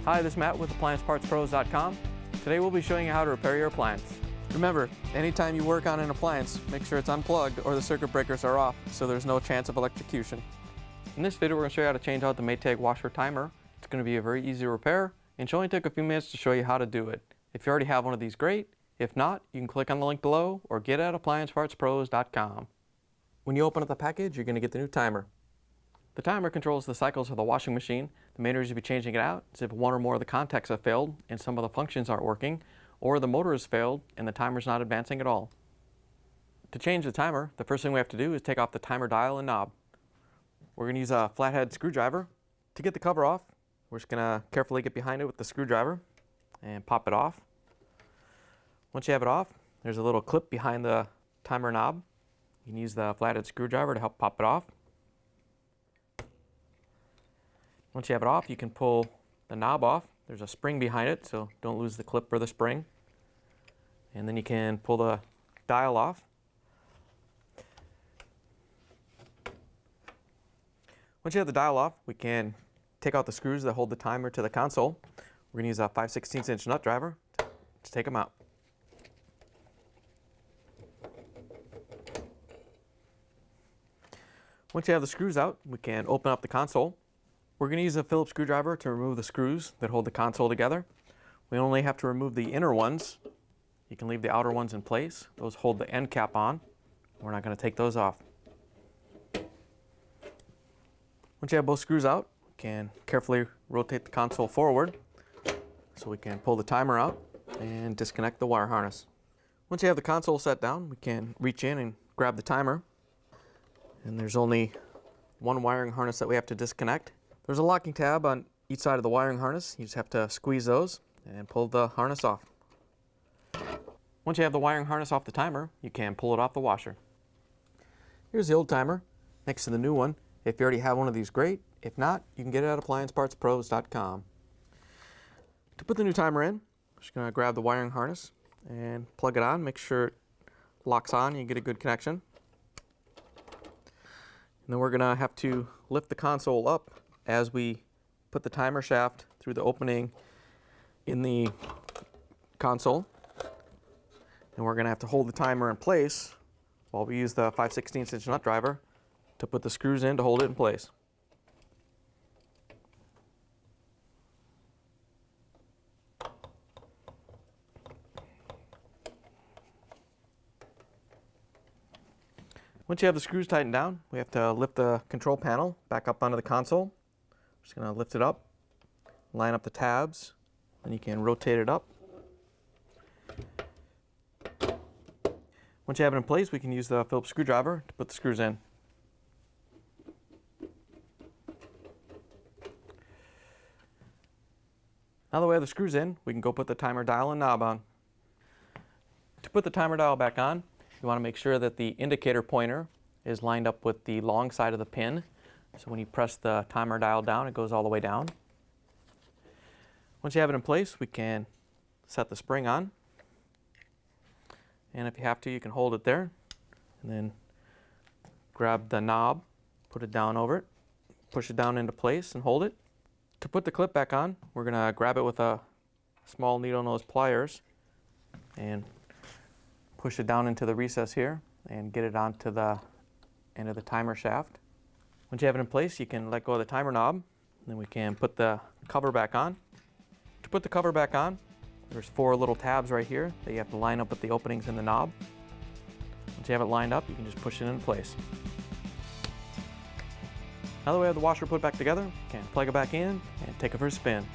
Hi, this is Matt with AppliancePartsPros.com. Today we'll be showing you how to repair your appliance. Remember, anytime you work on an appliance, make sure it's unplugged or the circuit breakers are off so there's no chance of electrocution. In this video we're going to show you how to change out the Maytag washer timer. It's going to be a very easy repair and should only take a few minutes to show you how to do it. If you already have one of these, great. If not, you can click on the link below or get it at AppliancePartsPros.com. When you open up the package, you're going to get the new timer. The timer controls the cycles of the washing machine. The main reason you'll be changing it out is if one or more of the contacts have failed and some of the functions aren't working, or the motor has failed and the timer's not advancing at all. To change the timer, the first thing we have to do is take off the timer dial and knob. We're going to use a flathead screwdriver. To get the cover off, we're just going to carefully get behind it with the screwdriver and pop it off. Once you have it off, there's a little clip behind the timer knob. You can use the flathead screwdriver to help pop it off. Once you have it off, you can pull the knob off. There's a spring behind it, so don't lose the clip or the spring. And then you can pull the dial off. Once you have the dial off, we can take out the screws that hold the timer to the console. We're going to use a 5/16" nut driver to take them out. Once you have the screws out, we can open up the console. We're going to use a Phillips screwdriver to remove the screws that hold the console together. We only have to remove the inner ones. You can leave the outer ones in place. Those hold the end cap on. We're not going to take those off. Once you have both screws out, you can carefully rotate the console forward so we can pull the timer out and disconnect the wire harness. Once you have the console set down, we can reach in and grab the timer. And there's only one wiring harness that we have to disconnect. There's a locking tab on each side of the wiring harness. You just have to squeeze those and pull the harness off. Once you have the wiring harness off the timer, you can pull it off the washer. Here's the old timer next to the new one. If you already have one of these, great. If not, you can get it at AppliancePartsPros.com. To put the new timer in, I'm just going to grab the wiring harness and plug it on. Make sure it locks on and you get a good connection. And then we're going to have to lift the console up as we put the timer shaft through the opening in the console. And we're going to have to hold the timer in place while we use the 5/16" nut driver to put the screws in to hold it in place. Once you have the screws tightened down, we have to lift the control panel back up onto the console. Just going to lift it up, line up the tabs, and you can rotate it up. Once you have it in place, we can use the Phillips screwdriver to put the screws in. Now that we have the screws in, we can go put the timer dial and knob on. To put the timer dial back on, you want to make sure that the indicator pointer is lined up with the long side of the pin. So when you press the timer dial down, it goes all the way down. Once you have it in place, we can set the spring on. And if you have to, you can hold it there. And then grab the knob, put it down over it, push it down into place and hold it. To put the clip back on, we're going to grab it with a small needle nose pliers and push it down into the recess here and get it onto the end of the timer shaft. Once you have it in place, you can let go of the timer knob, and then we can put the cover back on. To put the cover back on, there's 4 little tabs right here that you have to line up with the openings in the knob. Once you have it lined up, you can just push it into place. Now that we have the washer put back together, you can plug it back in and take it for a spin.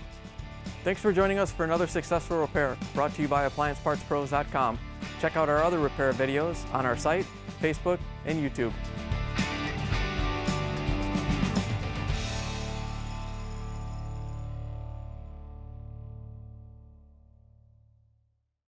Thanks for joining us for another successful repair brought to you by AppliancePartsPros.com. Check out our other repair videos on our site, Facebook, and YouTube.